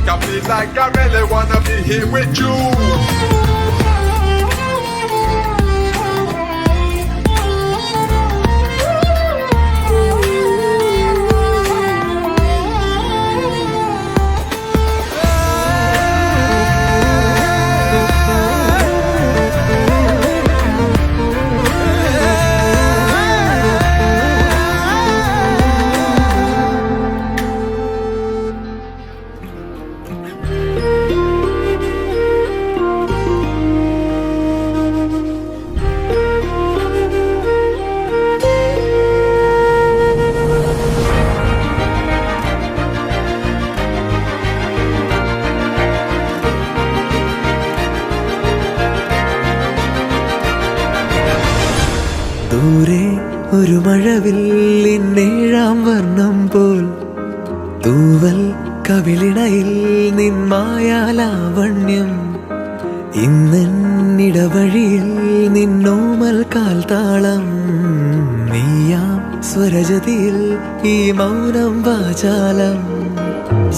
I feel like I really wanna be here with you. ദൂരെ ഒരു മഴവില്ലിന്നേഴാം വർണ്ണം പോൽ തൂവൽ കവിളിണയിൽ നിന്മായാലാവണ്യം ഇന്നിടവഴിയിൽ നിന്നോമൽ കാൽത്താളം നീയാം സ്വരജതിയിൽ ഈ മൗനം വാചാലം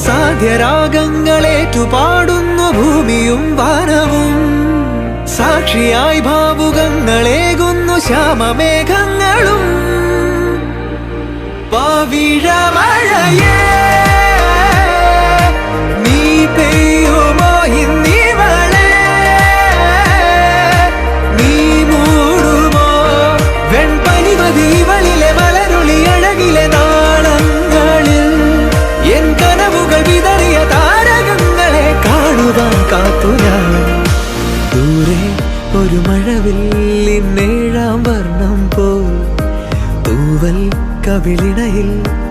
സാധ്യരാഗങ്ങളേറ്റുപാടുന്നു ഭൂമിയും വാനവും സാക്ഷിയായി ഭാവുകങ്ങളേകുന്നു ശ്യാമമേഘങ്ങളും പവിഴമഴയേ നീ പെയ്യുമോ ഇന്നിവളെ നീ മൂടുമോ വെൺപനിമതിവളിലെ മലരുളി അഴകിലെ നാളങ്ങളിൽ എൻ കനവുകൾ വിതറിയ താരകങ്ങളെ കാണുവാൻ കാത്തു ഞാൻ ദൂരെ ഒരു മഴവില്ലിന്നേഴാം വർണ്ണം പോൽ തൂവൽ കവിളിണയിൽ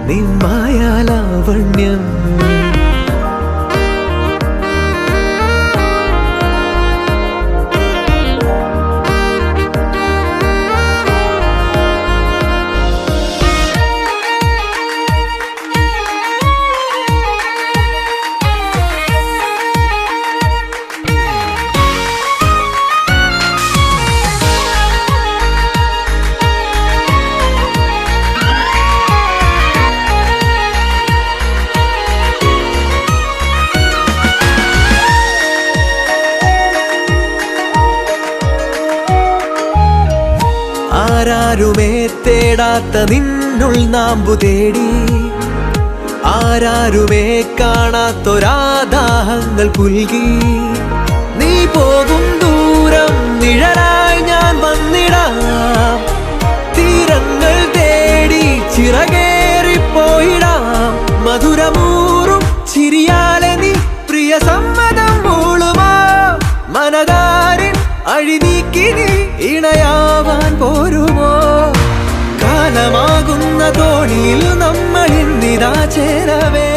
നിന്മായാലാവണ്യം ആരാരുമേ തേടാത്ത നിന്നുൾ നാമ്പു തേടി ആരാരുമേ കാണാത്തൊരാദാഹങ്ങൾ പുൽകി നീ പോകും ദൂരം നിഴലായി ഞാൻ വന്നിടാം തീരങ്ങൾ തേടി ചിറകേറിപ്പോയിടാം മധുരമൂറും ചിരിയാലെ നീ പ്രിയ സമ്മതം മൂളുമോ മനതാരിൻ അഴിനീക്കി നീ ഇണയാവാൻ പോരുമോ കാലമാകുന്ന തോണിയിൽ നമ്മൾ ഇന്നിതാ ചേരവേ